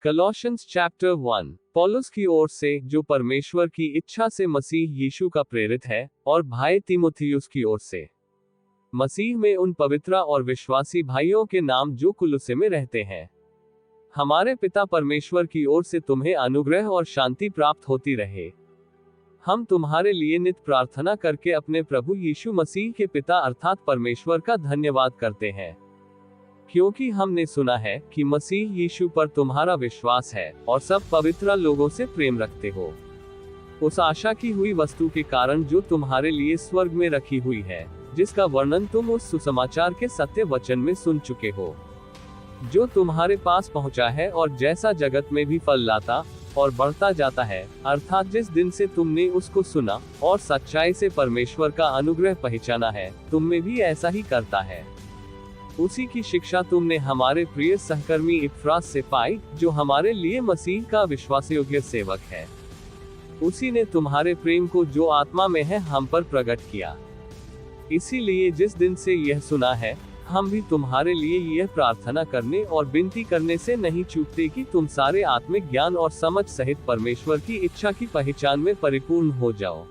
कॉलोसियंस chapter 1 पौलुस की ओर से, जो परमेश्वर की इच्छा से मसीह यीशु का प्रेरित है, और भाई तीमुथियुस की ओर से, मसीह में उन पवित्र और विश्वासी भाइयों के नाम जो कुलुस्से में रहते हैं। हमारे पिता परमेश्वर की ओर से तुम्हें अनुग्रह और शांति प्राप्त होती रहे। हम तुम्हारे लिए नित प्रार्थना करके अपने प्रभु यीशु मसीह के पिता अर्थात परमेश्वर का धन्यवाद करते हैं, क्योंकि हमने सुना है कि मसीह यीशु पर तुम्हारा विश्वास है और सब पवित्र लोगों से प्रेम रखते हो, उस आशा की हुई वस्तु के कारण जो तुम्हारे लिए स्वर्ग में रखी हुई है, जिसका वर्णन तुम उस सुसमाचार के सत्य वचन में सुन चुके हो, जो तुम्हारे पास पहुंचा है और जैसा जगत में भी फल लाता और बढ़ता जाता है, अर्थात जिस दिन से तुमने उसको सुना और सच्चाई से परमेश्वर का अनुग्रह पहचाना है, तुम में भी ऐसा ही करता है। उसी की शिक्षा तुमने हमारे प्रिय सहकर्मी इपफ्रास से पाई, जो हमारे लिए मसीह का विश्वासयोग्य सेवक है। उसी ने तुम्हारे प्रेम को जो आत्मा में है हम पर प्रकट किया। इसीलिए जिस दिन से यह सुना है, हम भी तुम्हारे लिए यह प्रार्थना करने और विनती करने से नहीं चूकते कि तुम सारे आत्मिक ज्ञान और समझ सहित परमेश्वर की इच्छा की पहचान में परिपूर्ण हो जाओ,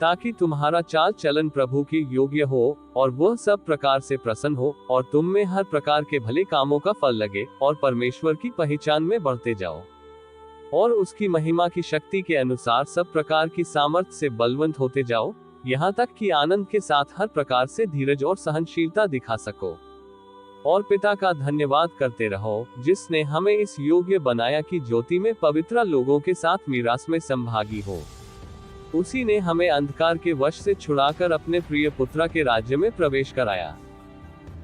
ताकि तुम्हारा चाल चलन प्रभु के योग्य हो और वह सब प्रकार से प्रसन्न हो, और तुम में हर प्रकार के भले कामों का फल लगे और परमेश्वर की पहचान में बढ़ते जाओ, और उसकी महिमा की शक्ति के अनुसार सब प्रकार की सामर्थ्य से बलवंत होते जाओ, यहाँ तक कि आनंद के साथ हर प्रकार से धीरज और सहनशीलता दिखा सको। और पिता का धन्यवाद करते रहो, जिसने हमें इस योग्य बनाया कि ज्योति में पवित्र लोगों के साथ मीरास में संभागी हो। उसी ने हमें अंधकार के वश से छुड़ाकर अपने प्रिय पुत्र के राज्य में प्रवेश कराया,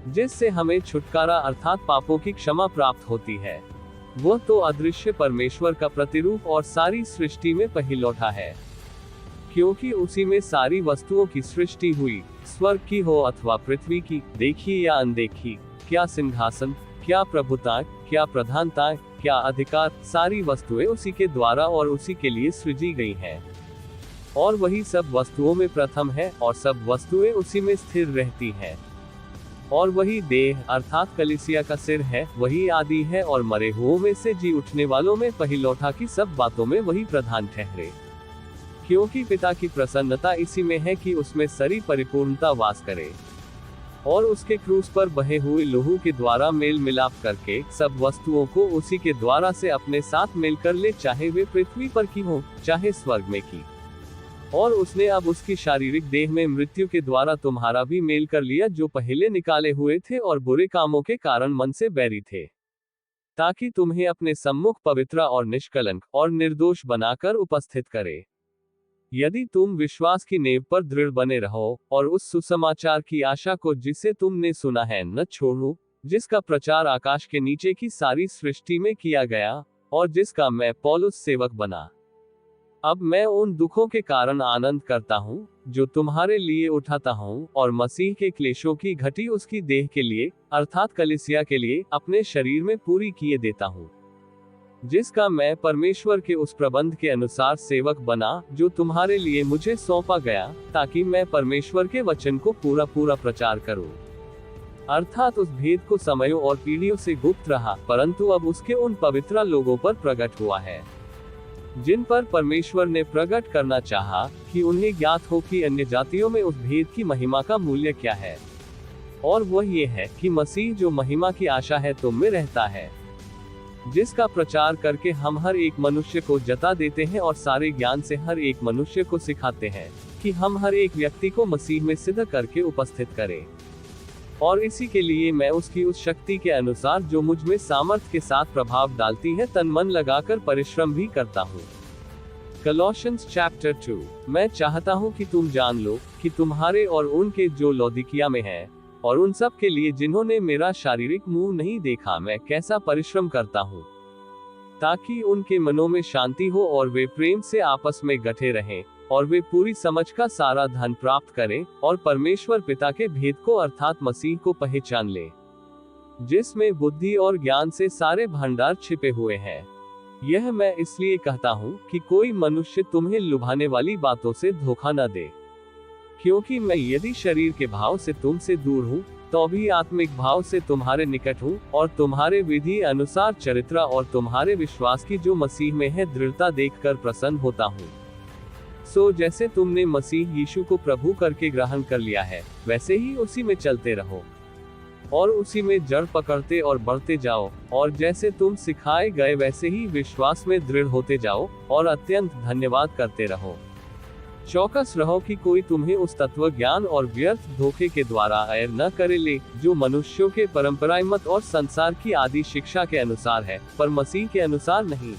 जिससे हमें छुटकारा अर्थात पापों की क्षमा प्राप्त होती है। वह तो अदृश्य परमेश्वर का प्रतिरूप और सारी सृष्टि में पहिलौठा है, क्योंकि उसी में सारी वस्तुओं की सृष्टि हुई, स्वर्ग की हो अथवा पृथ्वी की, देखी या अनदेखी, क्या सिंहासन, क्या प्रभुता, क्या प्रधानता, क्या अधिकार, सारी वस्तुएं उसी के द्वारा और उसी के लिए सृजी गई हैं। और वही सब वस्तुओं में प्रथम है, और सब वस्तुएं उसी में स्थिर रहती हैं। और वही देह अर्थात कलीसिया का सिर है, वही आदि है, और मरे हुओं में से जी उठने वालों में पहिलौठा की सब बातों में वही प्रधान ठहरे। क्योंकि पिता की प्रसन्नता इसी में है कि उसमें सारी परिपूर्णता वास करे, और उसके क्रूस पर बहे हुए लहू के द्वारा मेल मिलाप करके सब वस्तुओं को उसी के द्वारा से अपने साथ मेल कर ले, चाहे वे पृथ्वी पर की हो चाहे स्वर्ग में की। और उसने अब उसकी शारीरिक देह में मृत्यु के द्वारा तुम्हारा भी मेल कर लिया, जो पहले निकाले हुए थे और बुरे कामों के कारण मन से बैरी थे, ताकि तुम्हें अपने सम्मुख पवित्र और निष्कलंक और निर्दोष बनाकर उपस्थित करे। यदि तुम विश्वास की नेव पर दृढ़ बने रहो, और उस सुसमाचार की आशा को जिसे तुमने सुना है न छोड़ो, जिसका प्रचार आकाश के नीचे की सारी सृष्टि में किया गया, और जिसका मैं पौलुस सेवक बना। अब मैं उन दुखों के कारण आनंद करता हूँ जो तुम्हारे लिए उठाता हूँ, और मसीह के क्लेशों की घटी उसकी देह के लिए अर्थात कलीसिया के लिए अपने शरीर में पूरी किए देता हूँ, जिसका मैं परमेश्वर के उस प्रबंध के अनुसार सेवक बना जो तुम्हारे लिए मुझे सौंपा गया, ताकि मैं परमेश्वर के वचन को पूरा पूरा प्रचार करूं। अर्थात उस भेद को समयों और पीढ़ियों से गुप्त रहा, परंतु अब उसके उन पवित्र लोगों पर प्रकट हुआ है, जिन पर परमेश्वर ने प्रकट करना चाहा, कि उन्हें ज्ञात हो कि अन्य जातियों में उस भेद की महिमा का मूल्य क्या है। और वह ये है कि मसीह जो महिमा की आशा है तुम में रहता है, जिसका प्रचार करके हम हर एक मनुष्य को जता देते हैं और सारे ज्ञान से हर एक मनुष्य को सिखाते हैं, कि हम हर एक व्यक्ति को मसीह में सिद्ध करके उपस्थित करें। और इसी के लिए मैं उसकी उस शक्ति के अनुसार जो मुझ में सामर्थ्य के साथ प्रभाव डालती है, तन मन लगाकर परिश्रम भी करता हूँ। कॉलोसियंस चैप्टर 2 मैं चाहता हूँ कि तुम जान लो कि तुम्हारे और उनके जो लौदीकिया में हैं, और उन सब के लिए जिन्होंने मेरा शारीरिक मुंह नहीं देखा, मैं कैसा परिश्रम करता हूँ, ताकि उनके मनों में शांति हो और वे प्रेम से आपस में गठे रहें, और वे पूरी समझ का सारा धन प्राप्त करें, और परमेश्वर पिता के भेद को अर्थात मसीह को पहचान ले, जिसमें बुद्धि और ज्ञान से सारे भंडार छिपे हुए हैं। यह मैं इसलिए कहता हूँ कि कोई मनुष्य तुम्हें लुभाने वाली बातों से धोखा न दे, क्योंकि मैं यदि शरीर के भाव से तुमसे दूर हूँ, तो भी आत्मिक भाव से तुम्हारे निकट हूँ, और तुम्हारे विधि अनुसार चरित्र और तुम्हारे विश्वास की जो मसीह में है दृढ़ता देखकर प्रसन्न होता हूँ। सो जैसे तुमने मसीह यीशु को प्रभु करके ग्रहण कर लिया है, वैसे ही उसी में चलते रहो, और उसी में जड़ पकड़ते और बढ़ते जाओ, और जैसे तुम सिखाए गए वैसे ही विश्वास में दृढ़ होते जाओ, और अत्यंत धन्यवाद करते रहो। चौकस रहो कि कोई तुम्हें उस तत्व ज्ञान और व्यर्थ धोखे के द्वारा ऐर न करे ले, जो मनुष्यों के परंपराई मत और संसार की आदि शिक्षा के अनुसार है, पर मसीह के अनुसार नहीं,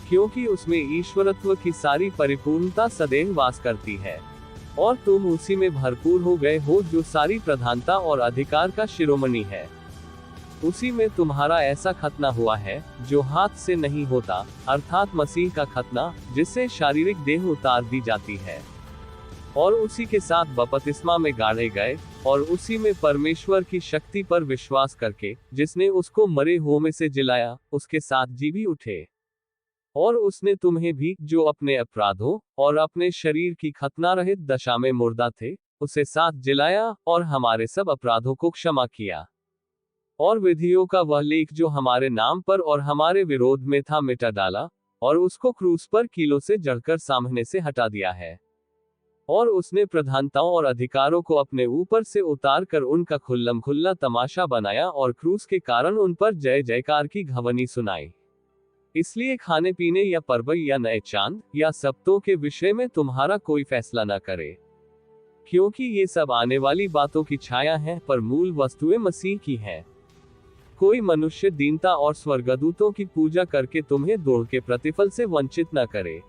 क्योंकि उसमें ईश्वरत्व की सारी परिपूर्णता सदैव वास करती है, और तुम उसी में भरपूर हो गए हो जो सारी प्रधानता और अधिकार का शिरोमणि है। उसी में तुम्हारा ऐसा खतना हुआ है जो हाथ से नहीं होता, अर्थात मसीह का खतना, जिससे शारीरिक देह उतार दी जाती है, और उसी के साथ बपतिस्मा में गाड़े गए, और उसी में परमेश्वर की शक्ति पर विश्वास करके, जिसने उसको मरे हुओं में से जिलाया, उसके साथ जी भी उठे। और उसने तुम्हें भी, जो अपने अपराधों और अपने शरीर की खतना रहित दशा में मुर्दा थे, उसे साथ जिलाया, और हमारे सब अपराधों को क्षमा किया, और विधियों का वह लेख जो हमारे नाम पर और हमारे विरोध में था मिटा डाला, और उसको क्रूस पर कीलों से जड़कर सामने से हटा दिया है। और उसने प्रधानताओं और अधिकारों को अपने ऊपर से उतार कर उनका खुल्लम खुल्ला तमाशा बनाया, और क्रूस के कारण उन पर जय जयकार की घवनी सुनाई। इसलिए खाने पीने या पर्व या नए चांद या सप्तों के विषय में तुम्हारा कोई फैसला न करे, क्योंकि ये सब आने वाली बातों की छाया है, पर मूल वस्तुएं मसीह की हैं। कोई मनुष्य दीनता और स्वर्गदूतों की पूजा करके तुम्हें दौड़ के प्रतिफल से वंचित न करे।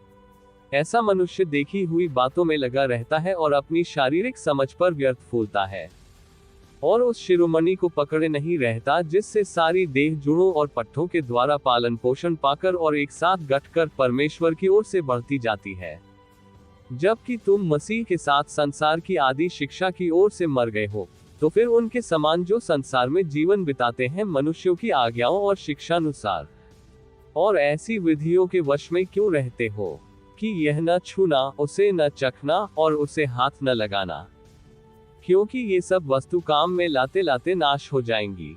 ऐसा मनुष्य देखी हुई बातों में लगा रहता है और अपनी शारीरिक समझ पर व्यर्थ फूलता है, और उस शिरोमणि को पकड़े नहीं रहता, जिससे सारी देह जुड़ों और पट्टों के द्वारा पालन पोषण पाकर और एक साथ गठकर परमेश्वर की ओर से बढ़ती जाती है। जबकि तुम मसीह के साथ संसार की आदि शिक्षा की ओर से मर गए हो, तो फिर उनके समान जो संसार में जीवन बिताते हैं मनुष्यों की आज्ञाओं और शिक्षानुसार, और ऐसी विधियों के वश में क्यों रहते हो, कि यह न छूना, उसे न चखना, और उसे हाथ न लगाना, क्योंकि ये सब वस्तु काम में लाते लाते नाश हो जाएंगी।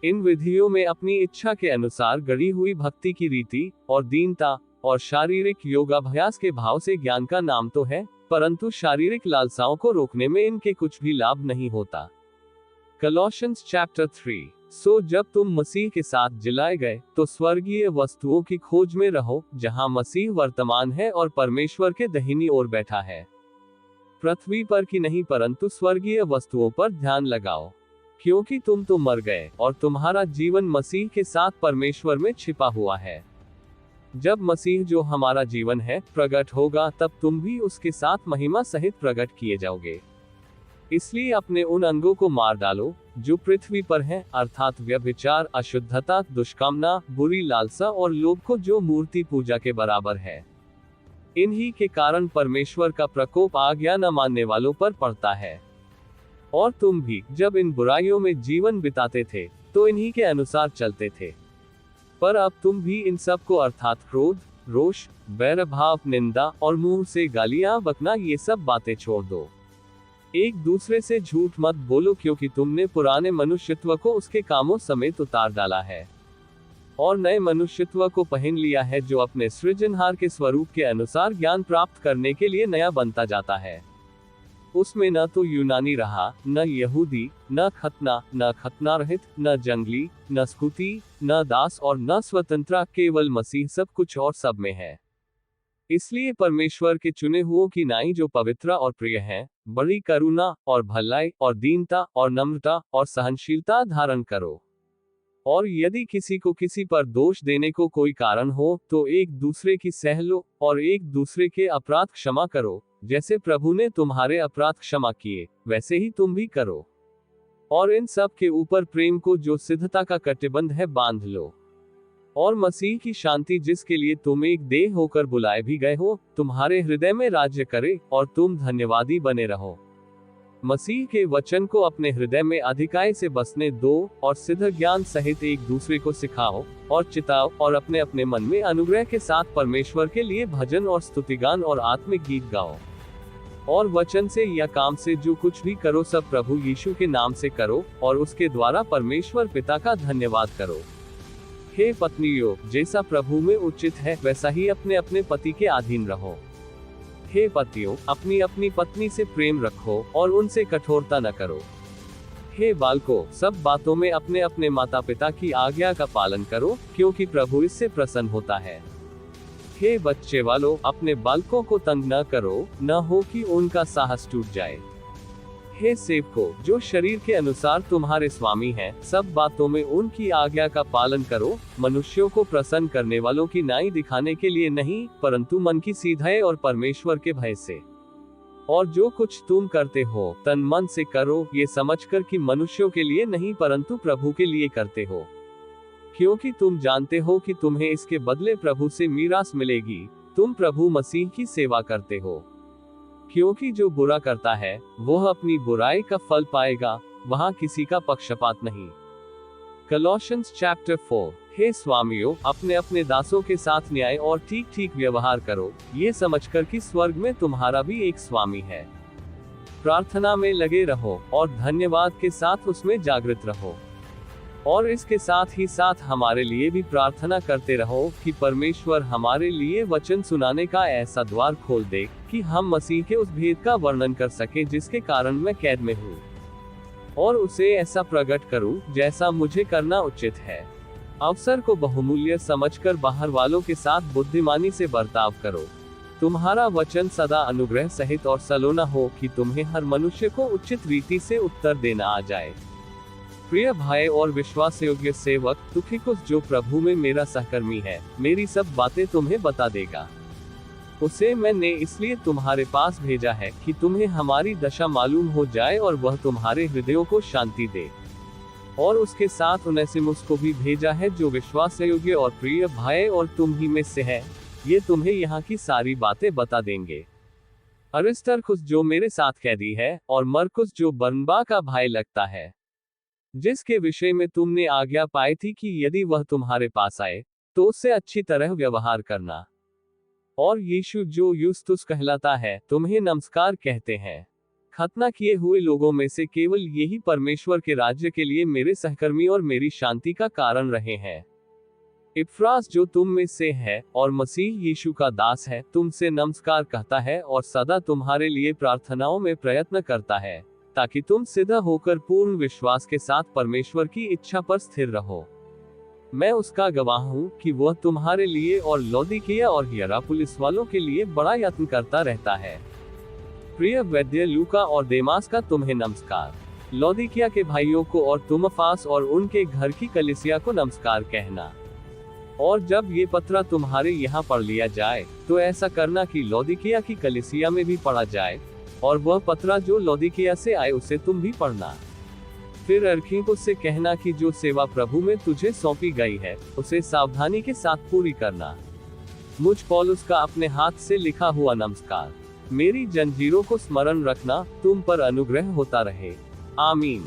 इन विधियों में अपनी इच्छा के अनुसार गढ़ी हुई भक्ति की रीति और दीनता और शारीरिक योगाभ्यास के भाव से ज्ञान का नाम तो है, परंतु शारीरिक लालसाओं को रोकने में इनके कुछ भी लाभ नहीं होता। कॉलोसियंस चैप्टर 3। सो जब तुम मसीह के साथ जिलाए गए, तो स्वर्गीय वस्तुओं की खोज में रहो, जहां मसीह वर्तमान है और परमेश्वर के दाहिनी ओर बैठा है। पृथ्वी पर की नहीं परंतु स्वर्गीय वस्तुओं पर ध्यान लगाओ, क्योंकि तुम तो मर गए, और तुम्हारा जीवन मसीह के साथ परमेश्वर में छिपा हुआ है। जब मसीह जो हमारा जीवन है प्रकट होगा, तब तुम भी उसके साथ महिमा सहित प्रकट किए जाओगे। इसलिए अपने उन अंगों को मार डालो जो पृथ्वी पर हैं, अर्थात व्यभिचार, अशुद्धता, दुष्कामना, बुरी लालसा और लोभ को, जो मूर्ति पूजा के बराबर है। इन्हीं के कारण परमेश्वर का प्रकोप आज्ञा न मानने वालों पर पड़ता है। और तुम भी जब इन बुराइयों में जीवन बिताते थे, तो इन्हीं के अनुसार चलते थे। पर अब तुम भी इन सब को, अर्थात क्रोध, रोष, बैर भाव, निंदा और मुंह से गालियां बकना, ये सब बातें छोड़ दो। एक दूसरे से झूठ मत बोलो, क्योंकि तुमने पुराने मनुष्यत्व को उसके कामों समेत उतार डाला है, और नए मनुष्यत्व को पहन लिया है, जो अपने सृजनहार के स्वरूप के अनुसार ज्ञान प्राप्त करने के लिए नया बनता जाता है। उसमें न तो यूनानी रहा, न यहूदी, न खतना, न खतना रहित, न जंगली, न स्कूती, न दास और न स्वतंत्र, केवल मसीह सब कुछ और सब में है। इसलिए परमेश्वर के चुने हुओं की नाई, जो पवित्र और प्रिय हैं, बड़ी करुणा और भलाई और दीनता और नम्रता और सहनशीलता धारण करो। और यदि किसी को किसी पर दोष देने को कोई कारण हो, तो एक दूसरे की सह लो, और एक दूसरे के अपराध क्षमा करो, जैसे प्रभु ने तुम्हारे अपराध क्षमा किए, वैसे ही तुम भी करो। और इन सब के ऊपर प्रेम को, जो सिद्धता का कटिबंध है, बांध लो। और मसीह की शांति, जिसके लिए तुम एक देह होकर बुलाए भी गए हो, तुम्हारे हृदय में राज्य करे, और तुम धन्यवादी बने रहो। मसीह के वचन को अपने हृदय में अधिकाई से बसने दो, और सिद्ध ज्ञान सहित एक दूसरे को सिखाओ और चिताओ, और अपने अपने मन में अनुग्रह के साथ परमेश्वर के लिए भजन और स्तुतिगान और आत्मिक गीत गाओ। और वचन से या काम से जो कुछ भी करो सब प्रभु यीशु के नाम से करो और उसके द्वारा परमेश्वर पिता का धन्यवाद करो। हे पत्नियों, जैसा प्रभु में उचित है वैसा ही अपने अपने पति के अधीन रहो। हे पतियों, अपनी अपनी पत्नी से प्रेम रखो और उनसे कठोरता न करो। हे बालकों, सब बातों में अपने अपने माता पिता की आज्ञा का पालन करो, क्योंकि प्रभु इससे प्रसन्न होता है। हे बच्चे वालों, अपने बालकों को तंग न करो, न हो कि उनका साहस टूट जाए। हे सेवकों, जो शरीर के अनुसार तुम्हारे स्वामी हैं, सब बातों में उनकी आज्ञा का पालन करो, मनुष्यों को प्रसन्न करने वालों की न्याय दिखाने के लिए नहीं, परंतु मन की सीधाई और परमेश्वर के भय से। और जो कुछ तुम करते हो तन मन से करो, ये समझकर कि मनुष्यों के लिए नहीं परंतु प्रभु के लिए करते हो, क्योंकि तुम जानते हो कि तुम्हें इसके बदले प्रभु से मीरास मिलेगी। तुम प्रभु मसीह की सेवा करते हो। क्योंकि जो बुरा करता है वह अपनी बुराई का फल पाएगा, वहां किसी का पक्षपात नहीं। कॉलोसियंस चैप्टर 4। हे स्वामियों, अपने अपने दासों के साथ न्याय और ठीक ठीक व्यवहार करो, ये समझकर कि स्वर्ग में तुम्हारा भी एक स्वामी है। प्रार्थना में लगे रहो और धन्यवाद के साथ उसमें जागृत रहो। और इसके साथ ही साथ हमारे लिए भी प्रार्थना करते रहो कि परमेश्वर हमारे लिए वचन सुनाने का ऐसा द्वार खोल दे कि हम मसीह के उस भेद का वर्णन कर सके जिसके कारण मैं कैद में हूँ, और उसे ऐसा प्रकट करूँ जैसा मुझे करना उचित है। अवसर को बहुमूल्य समझकर बाहर वालों के साथ बुद्धिमानी से बर्ताव करो। तुम्हारा वचन सदा अनुग्रह सहित और सलोना हो कि तुम्हें हर मनुष्य को उचित रीति से उत्तर देना आ जाए। प्रिय भाई और विश्वास योग्य सेवक तुखिकुस, जो प्रभु में मेरा सहकर्मी है, मेरी सब बातें तुम्हें बता देगा। उसे मैंने इसलिए तुम्हारे पास भेजा है कि तुम्हें हमारी दशा मालूम हो जाए और वह तुम्हारे हृदयों को शांति दे। और उसके साथ उनेसिमुस को भी भेजा है, जो विश्वास योग्य और प्रिय भाई और तुम ही में से है। ये तुम्हें यहाँ की सारी बातें बता देंगे। अरिस्तर्खुस जो मेरे साथ कैदी है, और मरकुस जो बरनबा का भाई लगता है, जिसके विषय में तुमने आज्ञा पाई थी कि यदि वह तुम्हारे पास आए तो उससे अच्छी तरह व्यवहार करना। और यीशु जो यूस्तुस कहलाता है, तुम्हें नमस्कार कहते हैं। खतना किए हुए लोगों में से केवल यही परमेश्वर के राज्य के लिए मेरे सहकर्मी और मेरी शांति का कारण रहे हैं। इफ्रास जो तुम में से है और मसीह यीशु का दास है, तुमसे नमस्कार कहता है और सदा तुम्हारे लिए प्रार्थनाओं में प्रयत्न करता है, ताकि तुम सिद्ध होकर पूर्ण विश्वास के साथ परमेश्वर की इच्छा पर स्थिर रहो। मैं उसका गवाह हूँ कि वह तुम्हारे लिए और लौदीकिया और हियरापुलिस वालों के लिए बड़ा यत्न करता रहता है। प्रिय वैद्य लूका और देमास का तुम्हें नमस्कार। लौदीकिया के भाइयों को और तुमफास और उनके घर की कलीसिया को नमस्कार कहना। और जब ये पत्र तुम्हारे यहाँ पढ़ लिया जाए तो ऐसा करना कि लौदीकिया की कलीसिया में भी पढ़ा जाए, और वह पत्र जो लौदीकिया से आए उसे तुम भी पढ़ना। फिर अर्खिप्पुस से कहना कि जो सेवा प्रभु में तुझे सौंपी गई है उसे सावधानी के साथ पूरी करना। मुझ पौलुस का अपने हाथ से लिखा हुआ नमस्कार। मेरी जंजीरों को स्मरण रखना। तुम पर अनुग्रह होता रहे। आमीन।